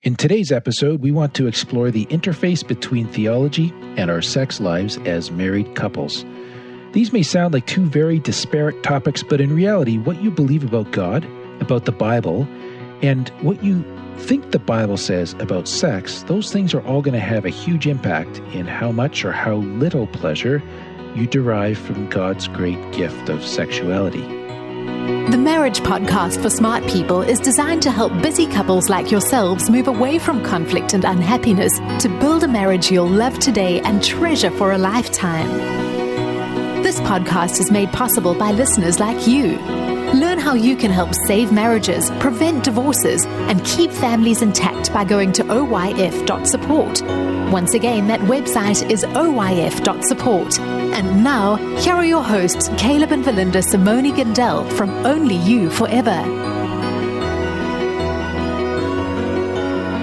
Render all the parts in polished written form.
In today's episode, we want to explore the interface between theology and our sex lives as married couples. These may sound like two very disparate topics, but in reality, what you believe about God, about the Bible, and what you think the Bible says about sex, those things are all going to have a huge impact in how much or how little pleasure you derive from God's great gift of sexuality. The Marriage Podcast for Smart People is designed to help busy couples like yourselves move away from conflict and unhappiness to build a marriage you'll love today and treasure for a lifetime. This podcast is made possible by listeners like you. Learn how you can help save marriages, prevent divorces, and keep families intact by going to oyf.support. Once again, that website is oyf.support. And now, here are your hosts, Caleb and Verlynda Simonyi-Gindele from Only You Forever.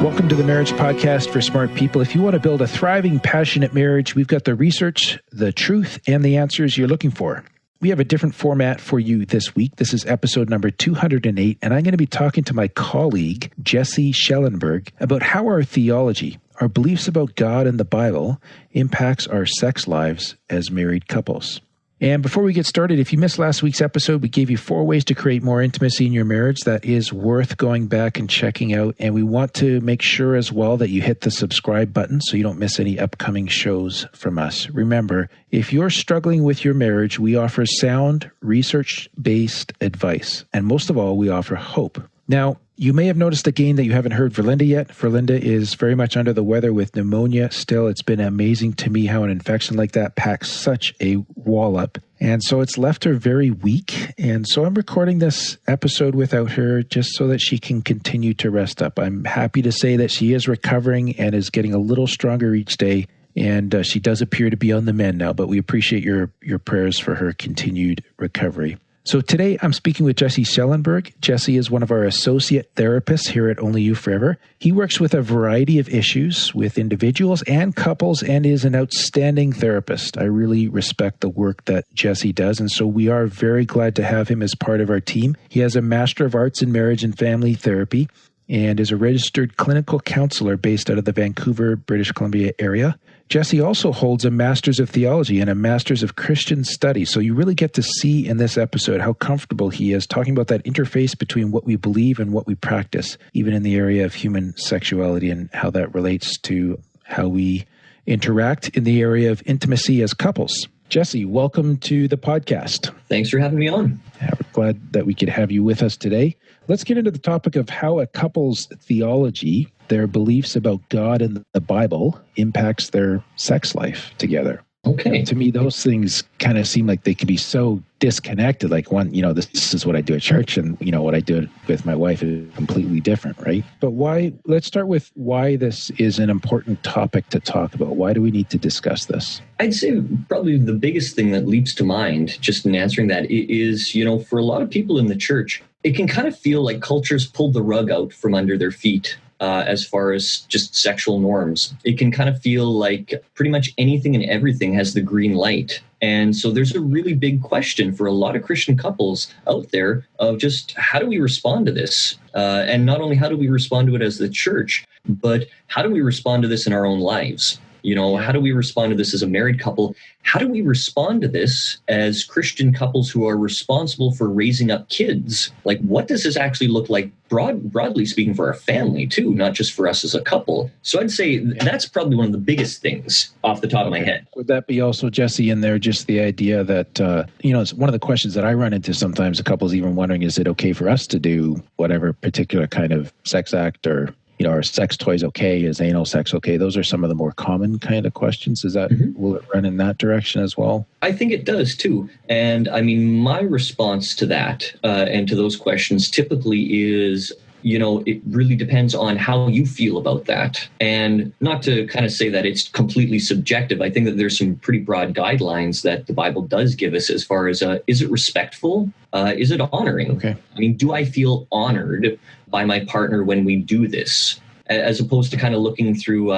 Welcome to the Marriage Podcast for Smart People. If you want to build a thriving, passionate marriage, we've got the research, the truth, and the answers you're looking for. We have a different format for you this week. This is episode number 208, and I'm going to be talking to my colleague, Jesse Schellenberg, about how our theology, our beliefs about God and the Bible, impacts our sex lives as married couples. And before we get started, if you missed last week's episode, we gave you 4 ways to create more intimacy in your marriage. That is worth going back and checking out. And we want to make sure as well that you hit the subscribe button so you don't miss any upcoming shows from us. Remember, if you're struggling with your marriage, we offer sound, research-based advice. And most of all, we offer hope. Now, you may have noticed again that you haven't heard Verlynda yet. Verlynda is very much under the weather with pneumonia still. It's been amazing to me how an infection like that packs such a wallop. And so it's left her very weak. And so I'm recording this episode without her just so that she can continue to rest up. I'm happy to say that she is recovering and is getting a little stronger each day. And she does appear to be on the mend now, but we appreciate your prayers for her continued recovery. So today I'm speaking with Jesse Schellenberg. Jesse is one of our associate therapists here at Only You Forever. He works with a variety of issues with individuals and couples and is an outstanding therapist. I really respect the work that Jesse does, and so we are very glad to have him as part of our team. He has a Master of Arts in Marriage and Family Therapy and is a registered clinical counselor based out of the Vancouver, British Columbia area. Jesse also holds a Master's of Theology and a Master's of Christian Studies. So you really get to see in this episode how comfortable he is talking about that interface between what we believe and what we practice, even in the area of human sexuality and how that relates to how we interact in the area of intimacy as couples. Jesse, welcome to the podcast. Thanks for having me on. Yeah, we're glad that we could have you with us today. Let's get into the topic of how a couple's theology, their beliefs about God and the Bible, impacts their sex life together. Okay. To me, those things kind of seem like they could be so disconnected. Like one, this is what I do at church, and what I do with my wife is completely different, right? But why? Let's start with why this is an important topic to talk about. Why do we need to discuss this? I'd say probably the biggest thing that leaps to mind just in answering that is, for a lot of people in the church, it can kind of feel like culture's pulled the rug out from under their feet. As far as just sexual norms, it can kind of feel like pretty much anything and everything has the green light. And so there's a really big question for a lot of Christian couples out there of just how do we respond to this? And not only how do we respond to it as the church, but how do we respond to this in our own lives? How do we respond to this as a married couple? How do we respond to this as Christian couples who are responsible for raising up kids? Like, what does this actually look like broadly speaking for our family too, not just for us as a couple? So I'd say that's probably one of the biggest things off the top of my head. Would that be also, Jesse, in there, just the idea that, it's one of the questions that I run into sometimes, a couple's even wondering, is it okay for us to do whatever particular kind of sex act or are sex toys okay? Is anal sex okay? Those are some of the more common kind of questions. Is that, will it run in that direction as well? I think it does too. And I mean, my response to that and to those questions typically is, it really depends on how you feel about that. And not to kind of say that it's completely subjective. I think that there's some pretty broad guidelines that the Bible does give us as far as, is it respectful? Is it honoring? Okay. I mean, do I feel honored by my partner when we do this? As opposed to kind of looking through,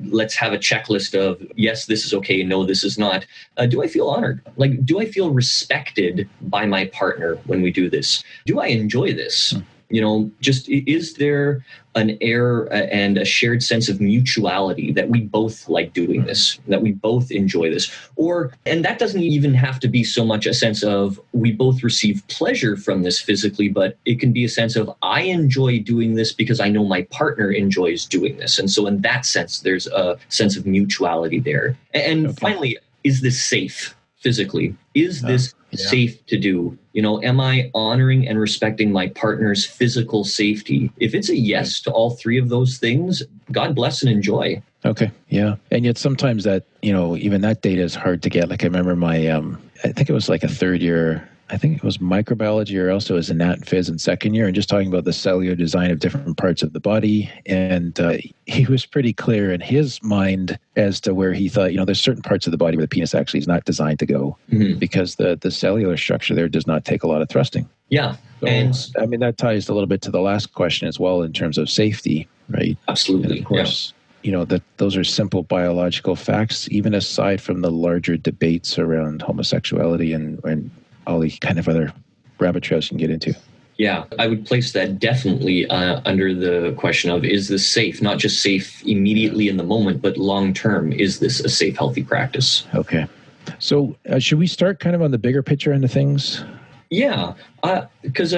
let's have a checklist of, yes, this is okay, no, this is not. Do I feel honored? Like, do I feel respected by my partner when we do this? Do I enjoy this? just is there an air and a shared sense of mutuality that we both like doing this, that we both enjoy this? And that doesn't even have to be so much a sense of we both receive pleasure from this physically, but it can be a sense of I enjoy doing this because I know my partner enjoys doing this. And so in that sense, there's a sense of mutuality there. And finally, is this safe physically? Is this safe to do? Am I honoring and respecting my partner's physical safety? If it's a yes to all three of those things, God bless and enjoy. Okay. Yeah. And yet sometimes that, even that data is hard to get. Like I remember my, I think it was like a third year, I think it was microbiology or else it was a nat and phys in second year, and just talking about the cellular design of different parts of the body. And he was pretty clear in his mind as to where he thought, there's certain parts of the body where the penis actually is not designed to go because the cellular structure there does not take a lot of thrusting. Yeah. So, that ties a little bit to the last question as well in terms of safety, right? Absolutely. And of course, that those are simple biological facts, even aside from the larger debates around homosexuality and all the kind of other rabbit trails you can get into. Yeah, I would place that definitely under the question of, is this safe? Not just safe immediately in the moment, but long-term, is this a safe, healthy practice? Okay. So should we start kind of on the bigger picture end of things? Yeah, because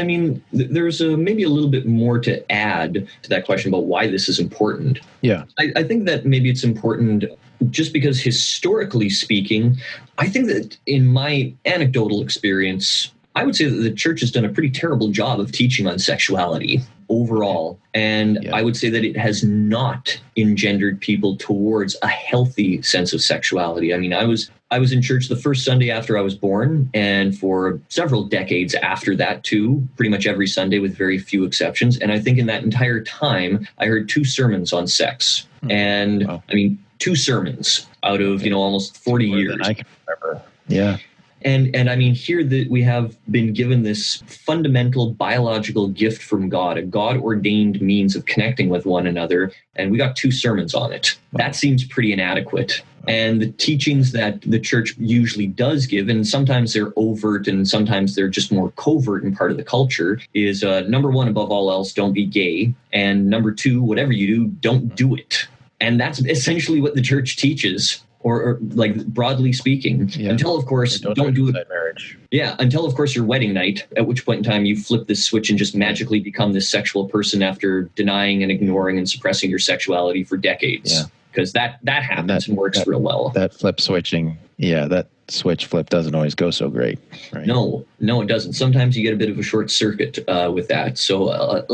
there's maybe a little bit more to add to that question about why this is important. Yeah. I think that maybe it's important just because historically speaking, I think that in my anecdotal experience, I would say that the church has done a pretty terrible job of teaching on sexuality overall. And I would say that it has not engendered people towards a healthy sense of sexuality. I was in church the first Sunday after I was born, and for several decades after that too, pretty much every Sunday with very few exceptions. And I think in that entire time, I heard 2 sermons on sex. And wow. 2 sermons out of, almost 40 years. Than I can remember. Yeah. And here that we have been given this fundamental biological gift from God, a God-ordained means of connecting with one another, and we got 2 sermons on it. Wow. That seems pretty inadequate. And the teachings that the church usually does give, and sometimes they're overt and sometimes they're just more covert and part of the culture, is number 1, above all else, don't be gay. And number 2, whatever you do, don't do it. And that's essentially what the church teaches. Or like broadly speaking, until of course don't do it. Marriage. Yeah, until of course your wedding night, at which point in time you flip this switch and just magically become this sexual person after denying and ignoring and suppressing your sexuality for decades. Yeah, because that happens and works real well. That flip switching, that switch flip doesn't always go so great. Right? No, it doesn't. Sometimes you get a bit of a short circuit with that. So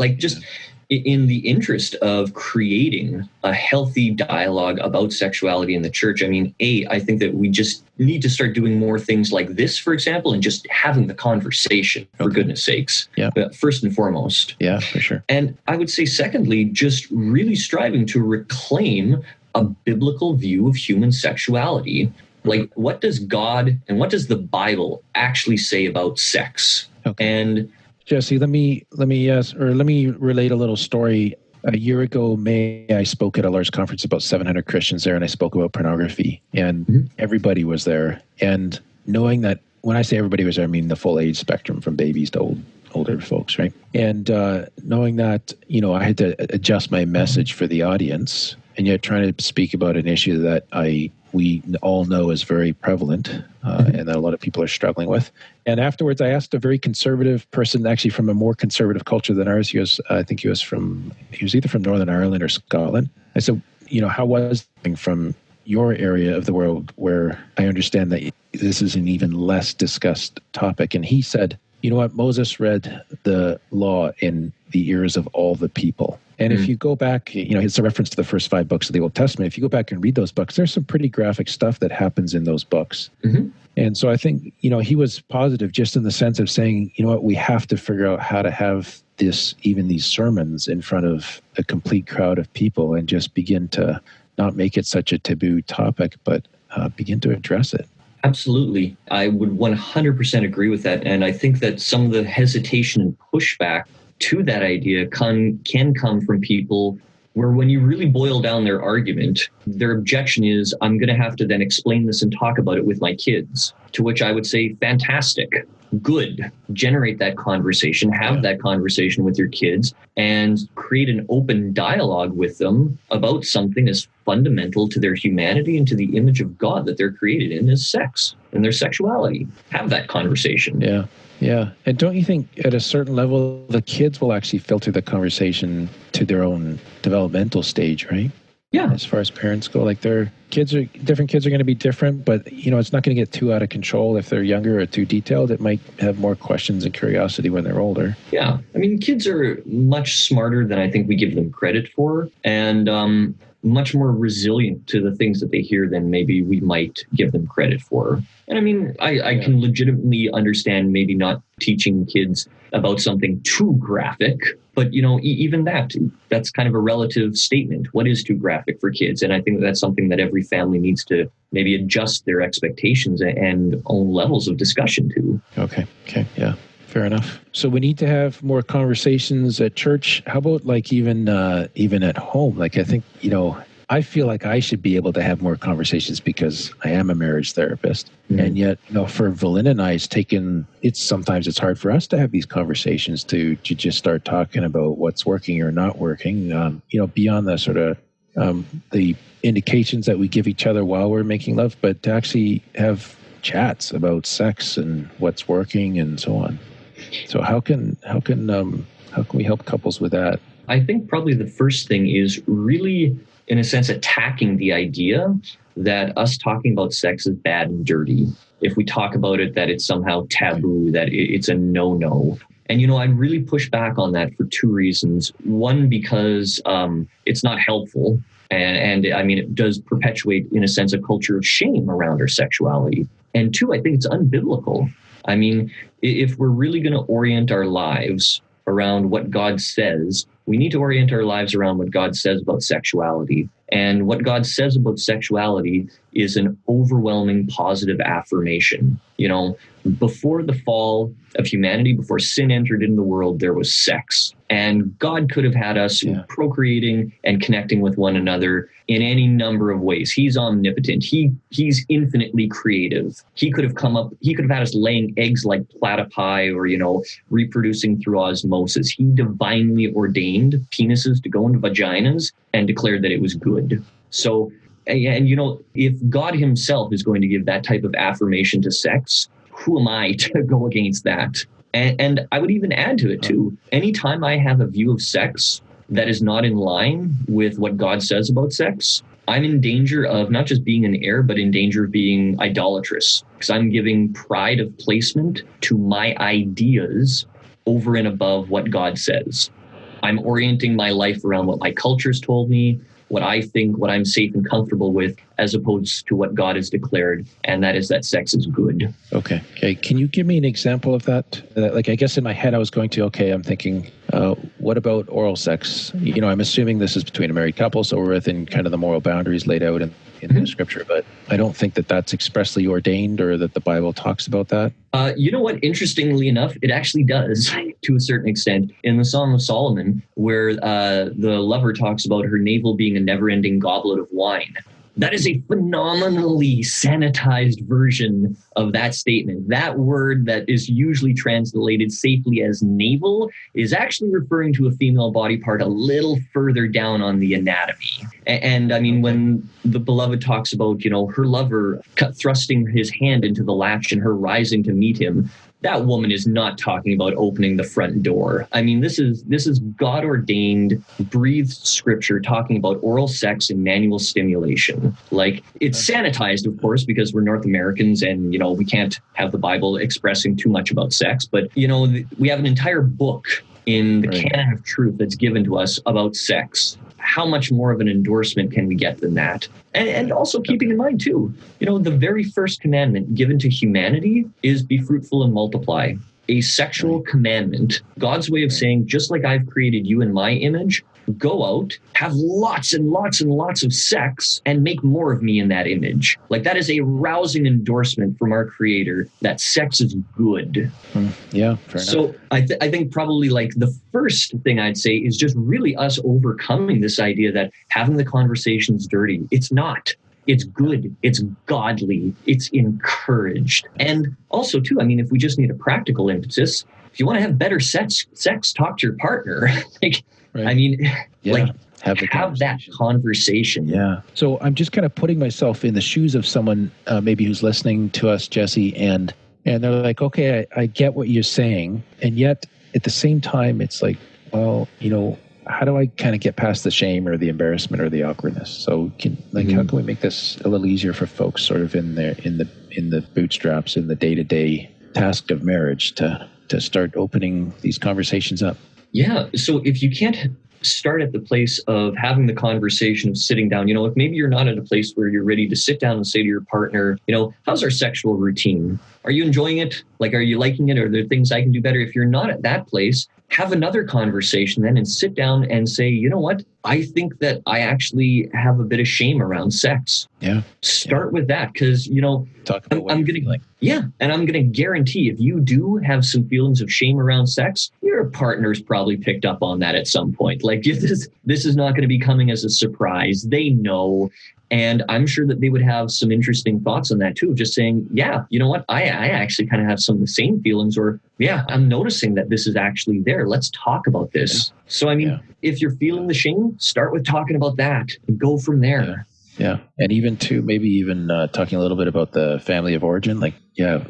in the interest of creating a healthy dialogue about sexuality in the church, I think that we just need to start doing more things like this, for example, and just having the conversation, for goodness sakes, first and foremost. Yeah, for sure. And I would say, secondly, just really striving to reclaim a biblical view of human sexuality. Like, what does God and what does the Bible actually say about sex? Okay. And Jesse, let me relate a little story. A year ago, May, I spoke at a large conference, about 700 Christians there, and I spoke about pornography, and everybody was there. And knowing that, when I say everybody was there, I mean the full age spectrum, from babies to older folks, right? And knowing that, I had to adjust my message for the audience, and yet trying to speak about an issue that we all know is very prevalent and that a lot of people are struggling with. And afterwards, I asked a very conservative person, actually from a more conservative culture than ours. He was either from Northern Ireland or Scotland. I said, how was it from your area of the world where I understand that this is an even less discussed topic? And he said, you know what, Moses read the law in the ears of all the people. And if you go back, it's a reference to the first 5 books of the Old Testament. If you go back and read those books, there's some pretty graphic stuff that happens in those books. Mm-hmm. And so I think, he was positive just in the sense of saying, we have to figure out how to have these sermons in front of a complete crowd of people and just begin to not make it such a taboo topic, but begin to address it. Absolutely. I would 100% agree with that. And I think that some of the hesitation and pushback to that idea can come from people where when you really boil down their argument, their objection is, I'm going to have to then explain this and talk about it with my kids, to which I would say, fantastic, good. Generate that conversation, have that conversation with your kids, and create an open dialogue with them about something as fundamental to their humanity and to the image of God that they're created in as sex and their sexuality. Have that conversation. Yeah. Yeah. And don't you think at a certain level, the kids will actually filter the conversation to their own developmental stage, right? Yeah. As far as parents go, like different kids are going to be different, but it's not going to get too out of control if they're younger or too detailed. It might have more questions and curiosity when they're older. Yeah. I mean, kids are much smarter than I think we give them credit for, and much more resilient to the things that they hear than maybe we might give them credit for. And I mean, I can legitimately understand maybe not teaching kids about something too graphic, but even that's kind of a relative statement. What is too graphic for kids? And I think that's something that every family needs to maybe adjust their expectations and own levels of discussion to. Okay. Yeah. Fair enough. So we need to have more conversations at church. How about even at home? Like, I think, I feel like I should be able to have more conversations because I am a marriage therapist. Mm-hmm. And yet, for Verlynda and I, sometimes it's hard for us to have these conversations to just start talking about what's working or not working, beyond the sort of the indications that we give each other while we're making love, but to actually have chats about sex and what's working and so on. So how can we help couples with that? I think probably the first thing is really, in a sense, attacking the idea that us talking about sex is bad and dirty. If we talk about it, that it's somehow taboo, that it's a no-no. And, I really push back on that for two reasons. One, because it's not helpful. And I mean, it does perpetuate, in a sense, a culture of shame around our sexuality. And two, I think it's unbiblical. I mean, if we're really going to orient our lives around what God says, we need to orient our lives around what God says about sexuality. And what God says about sexuality is an overwhelming positive affirmation. Before the fall of humanity, before sin entered into the world, there was sex. And God could have had us procreating and connecting with one another in any number of ways. He's omnipotent. He's infinitely creative. He could have had us laying eggs like platypi or, reproducing through osmosis. He divinely ordained penises to go into vaginas and declared that it was good. So, and if God himself is going to give that type of affirmation to sex, who am I to go against that? And I would even add to it too. Anytime I have a view of sex that is not in line with what God says about sex, I'm in danger of not just being an error, but in danger of being idolatrous, because I'm giving pride of placement to my ideas over and above what God says. I'm orienting my life around what my culture's told me, what I think, what I'm safe and comfortable with, as opposed to what God has declared, and that is that sex is good. Okay. Can you give me an example of that? I guess in my head I was going to, I'm thinking, what about oral sex? I'm assuming this is between a married couple, so we're within kind of the moral boundaries laid out in the scripture, but I don't think that that's expressly ordained or that the Bible talks about that. You know what? Interestingly enough, it actually does to a certain extent in the Song of Solomon, where the lover talks about her navel being a never-ending goblet of wine. That is a phenomenally sanitized version of that statement. That word that is usually translated safely as navel is actually referring to a female body part a little further down on the anatomy. And I mean, when the beloved talks about, her lover thrusting his hand into the latch and her rising to meet him, that woman is not talking about opening the front door. I mean, this is God-ordained, breathed scripture talking about oral sex and manual stimulation. Like, it's sanitized, of course, because we're North Americans and, we can't have the Bible expressing too much about sex. But, we have an entire book in the canon of truth that's given to us about sex. How much more of an endorsement can we get than that? And also keeping in mind, too, the very first commandment given to humanity is be fruitful and multiply. a sexual commandment, God's way of saying, just like I've created you in my image, go out, have lots and lots and lots of sex, and make more of me in that image. Like, that is a rousing endorsement from our Creator that sex is good. Yeah, fair enough. So I think probably like the first thing I'd say is just really us overcoming this idea that having the conversation is dirty. It's not. It's good. It's godly. It's encouraged. And also, too, I mean, if we just need a practical emphasis, if you want to have better sex, talk to your partner. Like, right. I mean, like, have that conversation. Yeah. So I'm just kind of putting myself in the shoes of someone maybe who's listening to us, Jesse, and they're like, okay, I get what you're saying. And yet at the same time, it's like, well, you know, how do I kind of get past the shame or the embarrassment or the awkwardness? So how can we make this a little easier for folks sort of in the bootstraps, in the day-to-day task of marriage to start opening these conversations up? Yeah. So if you can't start at the place of having the conversation of sitting down, you know, if maybe you're not at a place where you're ready to sit down and say to your partner, you know, how's our sexual routine? Are you enjoying it? Like, are you liking it? Are there things I can do better? If you're not at that place, have another conversation then and sit down and say, you know what? I think that I actually have a bit of shame around sex. Yeah. Start with that, because, you know, I'm going to, and I'm going to guarantee if you do have some feelings of shame around sex, your partner's probably picked up on that at some point. Like, this is not going to be coming as a surprise. They know. And I'm sure that they would have some interesting thoughts on that too, just saying, yeah, you know what, I actually kind of have some of the same feelings, or yeah, I'm noticing that this is actually there. Let's talk about this. Yeah. So, I mean, if you're feeling the shame, start with talking about that and go from there. Yeah. And even talking a little bit about the family of origin, like,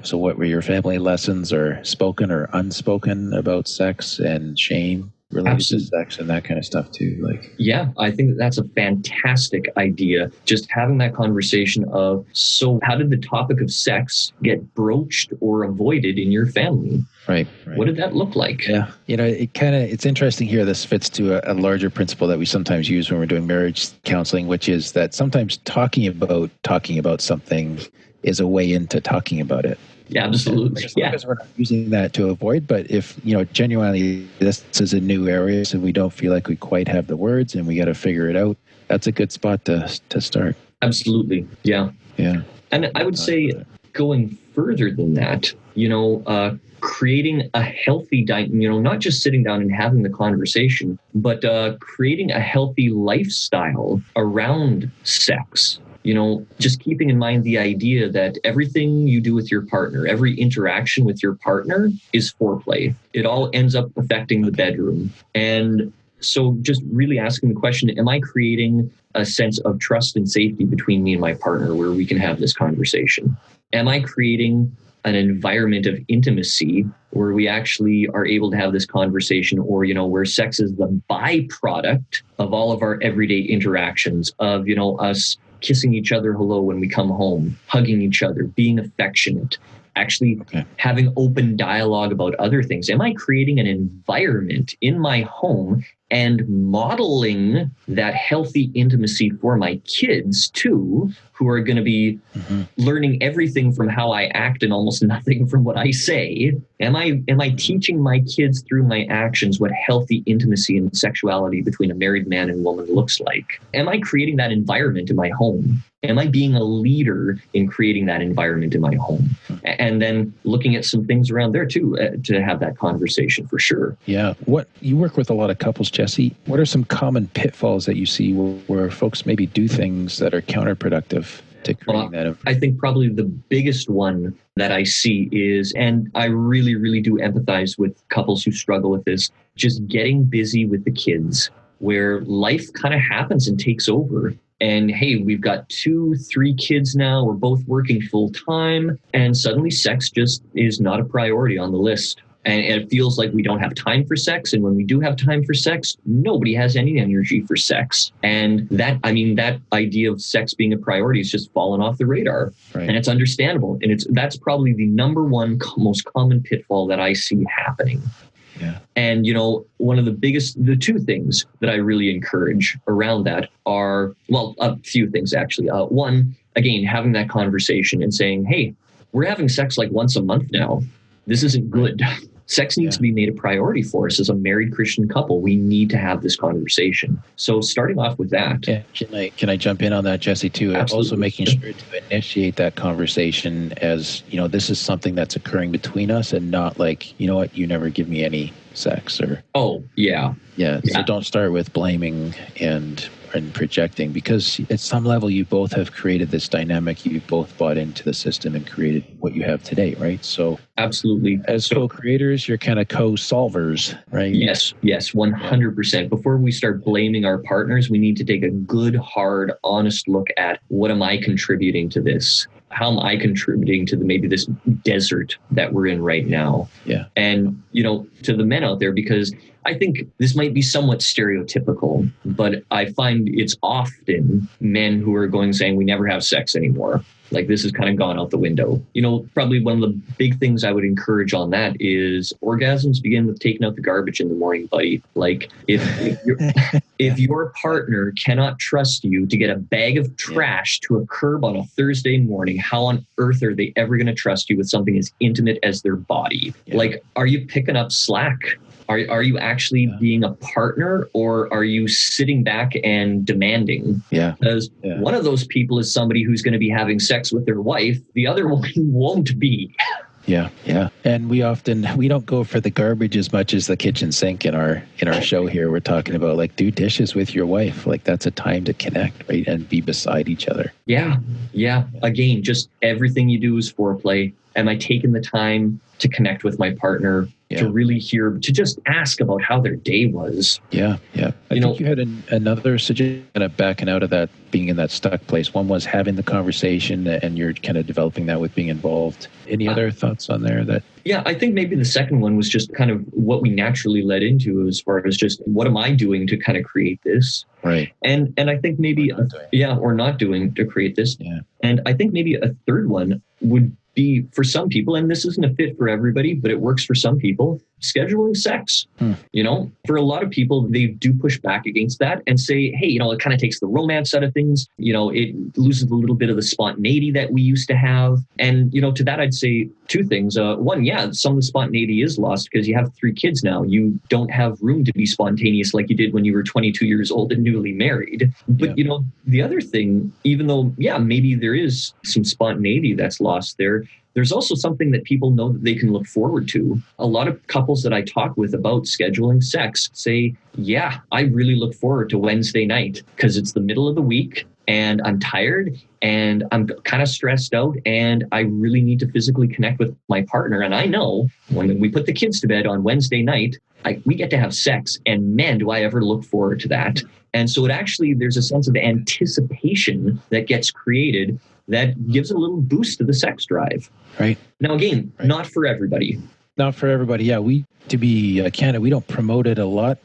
so what were your family lessons, or spoken or unspoken, about sex and shame related to sex and that kind of stuff too? Like, yeah, I think that's a fantastic idea. Just having that conversation of, so how did the topic of sex get broached or avoided in your family? Right. What did that look like? Yeah. You know, it's interesting here. This fits to a larger principle that we sometimes use when we're doing marriage counseling, which is that sometimes talking about something is a way into talking about it. Yeah, absolutely. As long as we're not using that to avoid, but if, you know, genuinely this is a new area, so we don't feel like we quite have the words and we got to figure it out, that's a good spot to start. Absolutely. Yeah. Yeah. And I would say going further than that, you know, creating a healthy, not just sitting down and having the conversation, but creating a healthy lifestyle around sex. You know, just keeping in mind the idea that everything you do with your partner, every interaction with your partner is foreplay. It all ends up affecting the bedroom. And so just really asking the question, am I creating a sense of trust and safety between me and my partner where we can have this conversation? Am I creating an environment of intimacy where we actually are able to have this conversation, or, you know, where sex is the byproduct of all of our everyday interactions of, you know, us kissing each other hello when we come home, hugging each other, being affectionate, actually having open dialogue about other things. Am I creating an environment in my home and modeling that healthy intimacy for my kids too, who are going to be learning everything from how I act and almost nothing from what I say? Am I teaching my kids through my actions what healthy intimacy and sexuality between a married man and woman looks like? Am I creating that environment in my home? Am I being a leader in creating that environment in my home? And then looking at some things around there too, to have that conversation for sure. Yeah. You work with a lot of couples, Jesse. What are some common pitfalls that you see where folks maybe do things that are counterproductive to creating that? I think probably the biggest one that I see is, and I really, really do empathize with couples who struggle with this, just getting busy with the kids, where life kind of happens and takes over. And hey, we've got 2-3 kids now. We're both working full time. And suddenly sex just is not a priority on the list. And it feels like we don't have time for sex. And when we do have time for sex, nobody has any energy for sex. And that idea of sex being a priority is just fallen off the radar. Right. And it's understandable. And that's probably the number one most common pitfall that I see happening. Yeah. And, you know, the two things that I really encourage around that are, well, a few things actually. One, again, having that conversation and saying, hey, we're having sex like once a month now. This isn't good. Sex needs to be made a priority for us as a married Christian couple. We need to have this conversation. So starting off with that. Yeah. Can I jump in on that, Jesse, too? Absolutely. Also making sure to initiate that conversation as, this is something that's occurring between us and not like, you know what, you never give me any sex or... Oh, yeah. Yeah. So don't start with blaming and projecting, because at some level you both have created this dynamic. You both bought into the system and created what you have today, right? So absolutely, as co-creators, you're kind of co-solvers, right? Yes, 100%. Before we start blaming our partners, we need to take a good, hard, honest look at what am I contributing to this? How am I contributing to maybe this desert that we're in right now? Yeah. And, to the men out there, because I think this might be somewhat stereotypical, but I find it's often men who are saying we never have sex anymore. Like this has kind of gone out the window. Probably one of the big things I would encourage on that is orgasms begin with taking out the garbage in the morning, buddy. Like if your partner cannot trust you to get a bag of trash to a curb on a Thursday morning, how on earth are they ever going to trust you with something as intimate as their body? Yeah. Like, are you picking up slack? Are you actually being a partner, or are you sitting back and demanding? Yeah. Because one of those people is somebody who's going to be having sex with their wife. The other one won't be. Yeah. And we don't go for the garbage as much as the kitchen sink in our show here. We're talking about like do dishes with your wife. Like that's a time to connect, right? And be beside each other. Yeah. Again, just everything you do is foreplay. Am I taking the time to connect with my partner, to really hear, to just ask about how their day was? Yeah. I think you had another suggestion kind of backing out of that, being in that stuck place. One was having the conversation, and you're kind of developing that with being involved. Any other thoughts on there? Yeah, I think maybe the second one was just kind of what we naturally led into as far as just what am I doing to kind of create this? Right. And I think maybe, or not doing to create this. Yeah. And I think maybe a third one would be for some people, and this isn't a fit for everybody, but it works for some people, scheduling sex. For a lot of people, they do push back against that and say, hey, it kind of takes the romance out of things. It loses a little bit of the spontaneity that we used to have. And, to that, I'd say two things. One, some of the spontaneity is lost because you have 3 kids now. You don't have room to be spontaneous like you did when you were 22 years old and newly married. But, the other thing, even though, maybe there is some spontaneity that's lost there, there's also something that people know that they can look forward to. A lot of couples that I talk with about scheduling sex say, I really look forward to Wednesday night because it's the middle of the week and I'm tired and I'm kind of stressed out and I really need to physically connect with my partner. And I know when we put the kids to bed on Wednesday night, we get to have sex, and man, do I ever look forward to that. And so there's a sense of anticipation that gets created that gives a little boost to the sex drive. Right. Now, again, not for everybody. Not for everybody. Yeah, to be candid, we don't promote it a lot.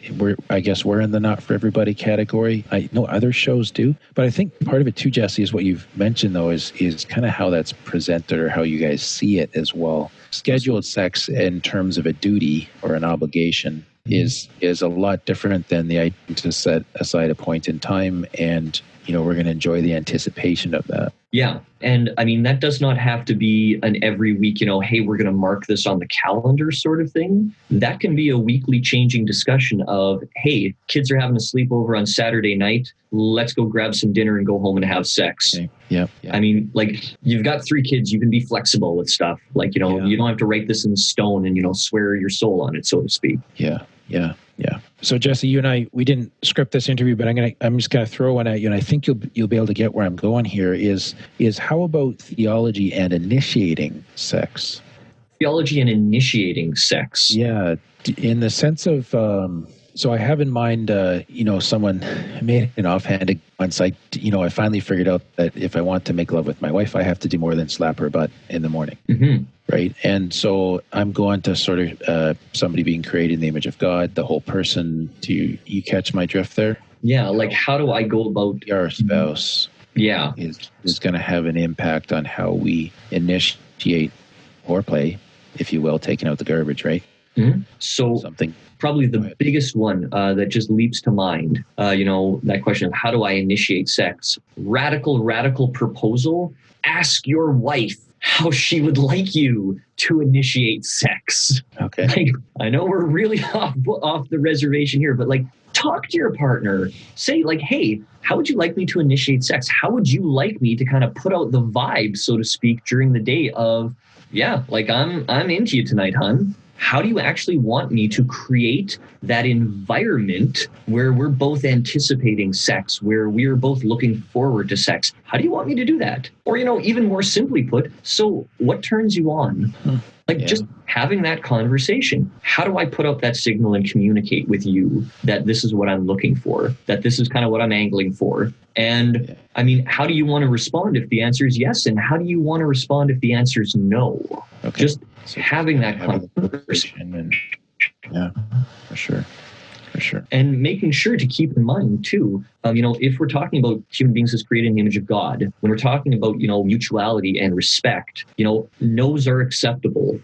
I guess we're in the not for everybody category. I know other shows do, but I think part of it too, Jesse, is what you've mentioned though, is kind of how that's presented or how you guys see it as well. Scheduled sex in terms of a duty or an obligation is a lot different than the idea to set aside a point in time and we're going to enjoy the anticipation of that. Yeah. And I mean, that does not have to be an every week, hey, we're going to mark this on the calendar sort of thing. That can be a weekly changing discussion of, hey, kids are having a sleepover on Saturday night. Let's go grab some dinner and go home and have sex. Okay. Yeah. I mean, like you've got 3 kids, you can be flexible with stuff. Like, you don't have to write this in stone and, swear your soul on it, so to speak. Yeah. So Jesse, you and I, we didn't script this interview, but I'm just going to throw one at you, and I think you'll be able to get where I'm going here. Is how about theology and initiating sex? Theology and initiating sex. Yeah, in the sense of, so I have in mind, someone made an offhanded once. I finally figured out that if I want to make love with my wife, I have to do more than slap her butt in the morning. Mm-hmm. Right. And so I'm going to sort of somebody being created in the image of God, the whole person. You catch my drift there? Yeah. Like, how do I go about our spouse? Yeah. Is going to have an impact on how we initiate foreplay, if you will, taking out the garbage, right? Mm-hmm. So probably the biggest one that just leaps to mind, that question of how do I initiate sex? Radical proposal. Ask your wife how she would like you to initiate sex. Okay. Like, I know we're really off the reservation here, but like, talk to your partner. Say like, hey, how would you like me to initiate sex? How would you like me to kind of put out the vibe, so to speak, during the day of, yeah, like I'm into you tonight, hun. How do you actually want me to create that environment where we're both anticipating sex, where we're both looking forward to sex? How do you want me to do that? Or, even more simply put, so what turns you on? Just having that conversation. How do I put out that signal and communicate with you that this is what I'm looking for, that this is kind of what I'm angling for? And I mean, how do you want to respond if the answer is yes? And how do you want to respond if the answer is no? Okay. Just having that conversation. Yeah, for sure. And making sure to keep in mind too, if we're talking about human beings as created in the image of God, when we're talking about, mutuality and respect, no's are acceptable.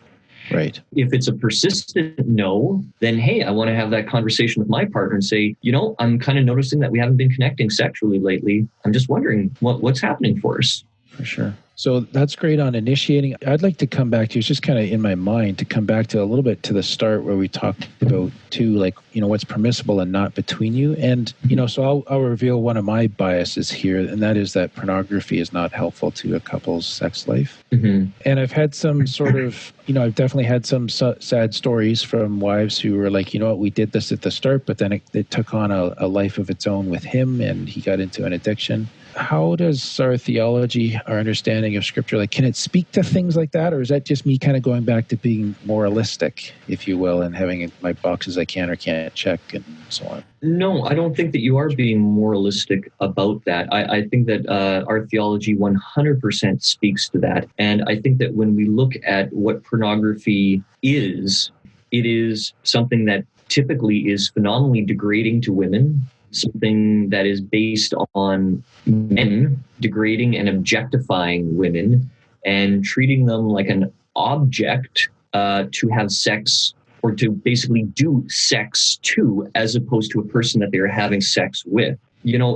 Right. If it's a persistent no, then, hey, I want to have that conversation with my partner and say, I'm kind of noticing that we haven't been connecting sexually lately. I'm just wondering what's happening for us. For sure. So that's great on initiating. I'd like to come back to, it's just kind of in my mind to come back to a little bit to the start where we talked about too, like, what's permissible and not between you. And, so I'll reveal one of my biases here, and that is that pornography is not helpful to a couple's sex life. Mm-hmm. And I've had some sort of, I've definitely had some sad stories from wives who were like, we did this at the start, but then it took on a life of its own with him and he got into an addiction. How does our theology, our understanding of Scripture, like, can it speak to things like that? Or is that just me kind of going back to being moralistic, if you will, and having my boxes I can or can't check and so on? No, I don't think that you are being moralistic about that. I think that our theology 100% speaks to that. And I think that when we look at what pornography is, it is something that typically is phenomenally degrading to women, something that is based on men degrading and objectifying women and treating them like an object to have sex or to basically do sex to, as opposed to a person that they're having sex with.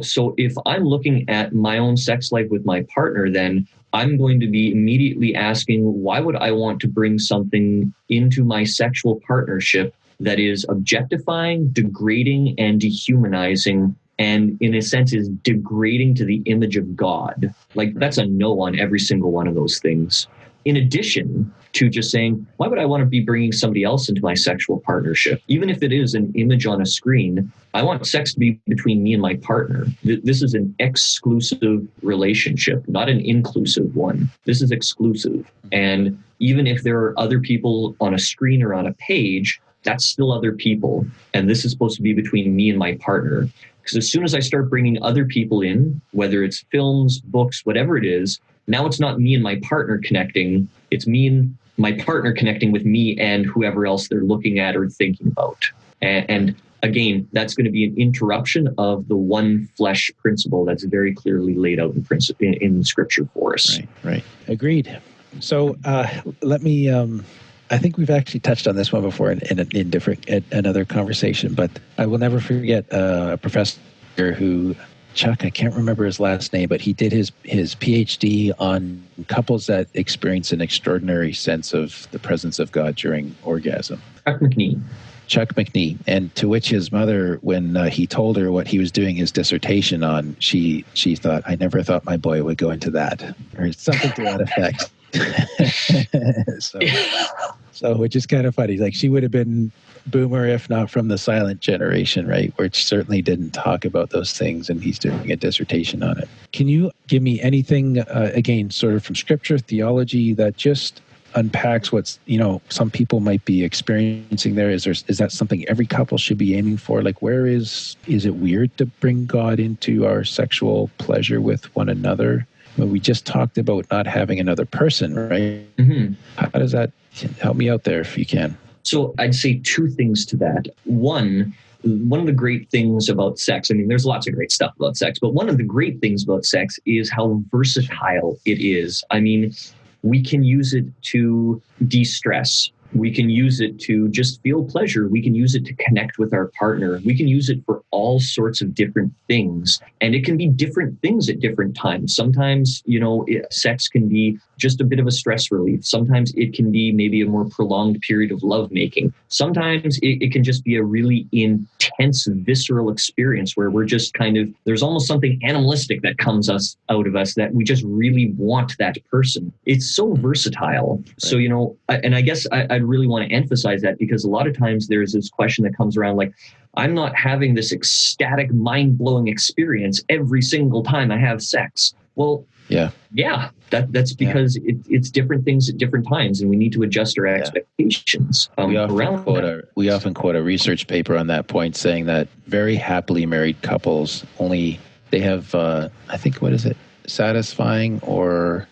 So if I'm looking at my own sex life with my partner, then I'm going to be immediately asking, why would I want to bring something into my sexual partnership that is objectifying, degrading, and dehumanizing, and in a sense is degrading to the image of God? Like, that's a no on every single one of those things. In addition to just saying, why would I want to be bringing somebody else into my sexual partnership? Even if it is an image on a screen, I want sex to be between me and my partner. This is an exclusive relationship, not an inclusive one. This is exclusive. And even if there are other people on a screen or on a page, that's still other people. And this is supposed to be between me and my partner. Because as soon as I start bringing other people in, whether it's films, books, whatever it is, now it's not me and my partner connecting. It's me and my partner connecting with me and whoever else they're looking at or thinking about. And again, that's going to be an interruption of the one flesh principle that's very clearly laid out in Scripture for us. Right. Agreed. So let me... I think we've actually touched on this one before in another conversation, but I will never forget a professor who, Chuck, I can't remember his last name, but he did his PhD on couples that experience an extraordinary sense of the presence of God during orgasm. Chuck McNee. And to which his mother, when he told her what he was doing his dissertation on, she thought, I never thought my boy would go into that, or something to that effect. So which is kind of funny. Like, she would have been boomer if not from the silent generation, right? Which certainly didn't talk about those things, and he's doing a dissertation on it. Can you give me anything, again, sort of from Scripture, theology, that just unpacks what's, some people might be experiencing there? Is that something every couple should be aiming for? Like, where is it weird to bring God into our sexual pleasure with one another? Well, we just talked about not having another person, right? Mm-hmm. How does that help me out there if you can? So I'd say two things to that. One of the great things about sex, I mean, there's lots of great stuff about sex, but one of the great things about sex is how versatile it is. I mean, we can use it to de-stress. We can use it to just feel pleasure. We can use it to connect with our partner. We can use it for all sorts of different things. And it can be different things at different times. Sometimes, sex can be just a bit of a stress relief. Sometimes it can be maybe a more prolonged period of lovemaking. Sometimes it can just be a really intense, visceral experience where we're just there's almost something animalistic that comes out of us that we just really want that person. It's so versatile. Right. So, and I guess I'd really want to emphasize that, because a lot of times there's this question that comes around like, I'm not having this ecstatic, mind-blowing experience every single time I have sex. Well, yeah, that's because it's different things at different times, and we need to adjust our expectations around that. We often quote a research paper on that point, saying that very happily married couples they have, I think, satisfying or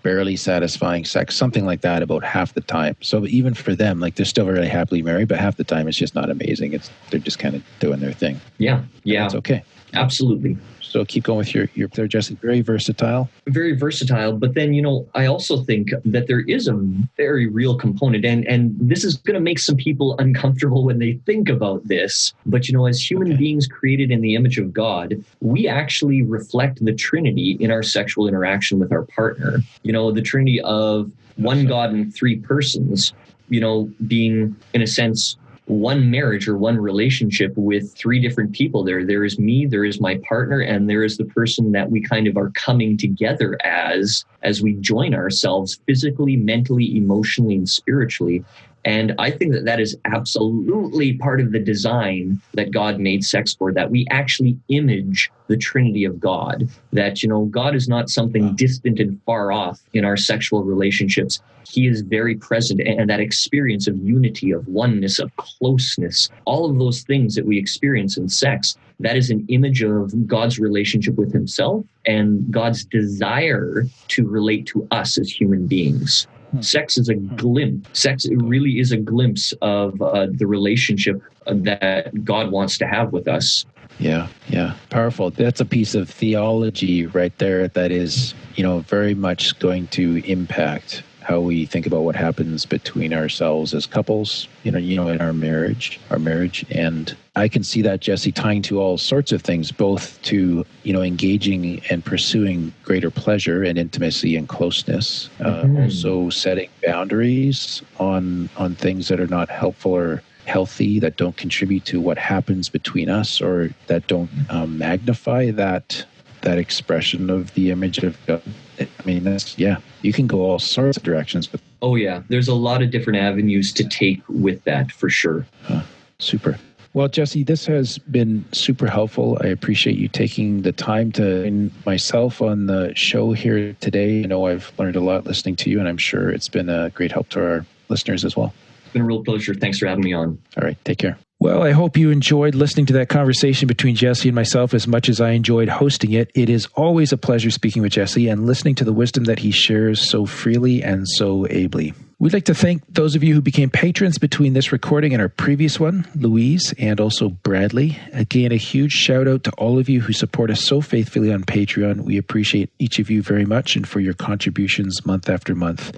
barely satisfying sex, something like that, about half the time. So even for them, they're still very happily married, but half the time it's just not amazing. They're just kind of doing their thing. Yeah. It's okay. Absolutely. So keep going with your they're just very versatile. Very versatile. But then, I also think that there is a very real component, and this is going to make some people uncomfortable when they think about this. But, as human beings created in the image of God, we actually reflect the Trinity in our sexual interaction with our partner. The Trinity of one God in three persons, being, in a sense, one marriage or one relationship with three different people. There is me, there is my partner, and there is the person that we kind of are coming together as we join ourselves physically, mentally, emotionally, and spiritually. And I think that is absolutely part of the design that God made sex for, that we actually image the Trinity of God, that, God is not something distant and far off in our sexual relationships. He is very present, and that experience of unity, of oneness, of closeness, all of those things that we experience in sex, that is an image of God's relationship with himself and God's desire to relate to us as human beings. Sex is a glimpse. Sex really is a glimpse of the relationship that God wants to have with us. Yeah. Powerful. That's a piece of theology right there that is, very much going to impact how we think about what happens between ourselves as couples, in our marriage. And I can see that, Jesse, tying to all sorts of things, both to, engaging and pursuing greater pleasure and intimacy and closeness, also setting boundaries on things that are not helpful or healthy, that don't contribute to what happens between us, or that don't magnify that expression of the image of God. I mean, you can go all sorts of directions. Oh, yeah. There's a lot of different avenues to take with that, for sure. Super. Well, Jesse, this has been super helpful. I appreciate you taking the time to join myself on the show here today. I know I've learned a lot listening to you, and I'm sure it's been a great help to our listeners as well. It's been a real pleasure. Thanks for having me on. All right. Take care. Well, I hope you enjoyed listening to that conversation between Jesse and myself as much as I enjoyed hosting it. It is always a pleasure speaking with Jesse and listening to the wisdom that he shares so freely and so ably. We'd like to thank those of you who became patrons between this recording and our previous one, Louise and also Bradley. Again, a huge shout out to all of you who support us so faithfully on Patreon. We appreciate each of you very much, and for your contributions month after month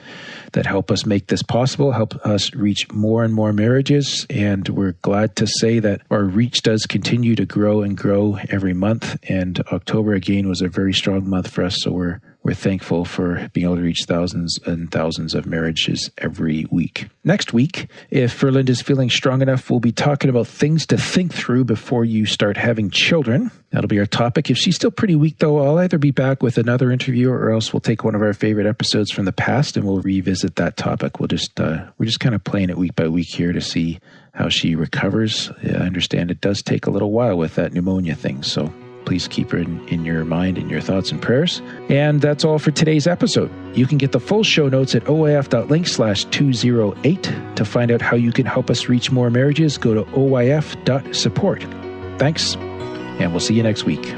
that help us make this possible, help us reach more and more marriages. And we're glad to say that our reach does continue to grow and grow every month. And October, again, was a very strong month for us. So we're thankful for being able to reach thousands and thousands of marriages every week. Next week, if Verlynda is feeling strong enough, we'll be talking about things to think through before you start having children. That'll be our topic. If she's still pretty weak, though, I'll either be back with another interview or else we'll take one of our favorite episodes from the past and we'll revisit that topic. We're just kind of playing it week by week here to see how she recovers. I understand it does take a little while with that pneumonia thing, so please keep her in your mind and your thoughts and prayers. And that's all for today's episode. You can get the full show notes at oyf.link/208. To find out how you can help us reach more marriages, go to oyf.support. Thanks, and we'll see you next week.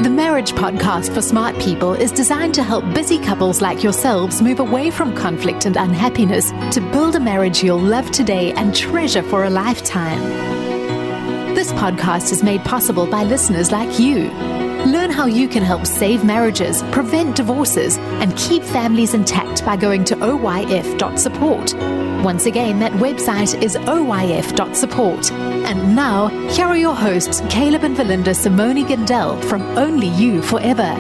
The Marriage Podcast for Smart People is designed to help busy couples like yourselves move away from conflict and unhappiness to build a marriage you'll love today and treasure for a lifetime. This podcast is made possible by listeners like you. Learn how you can help save marriages, prevent divorces, and keep families intact by going to oyf.support. Once again, that website is oyf.support. And now, here are your hosts, Caleb and Verlynda Simonyi-Gindele from Only You Forever.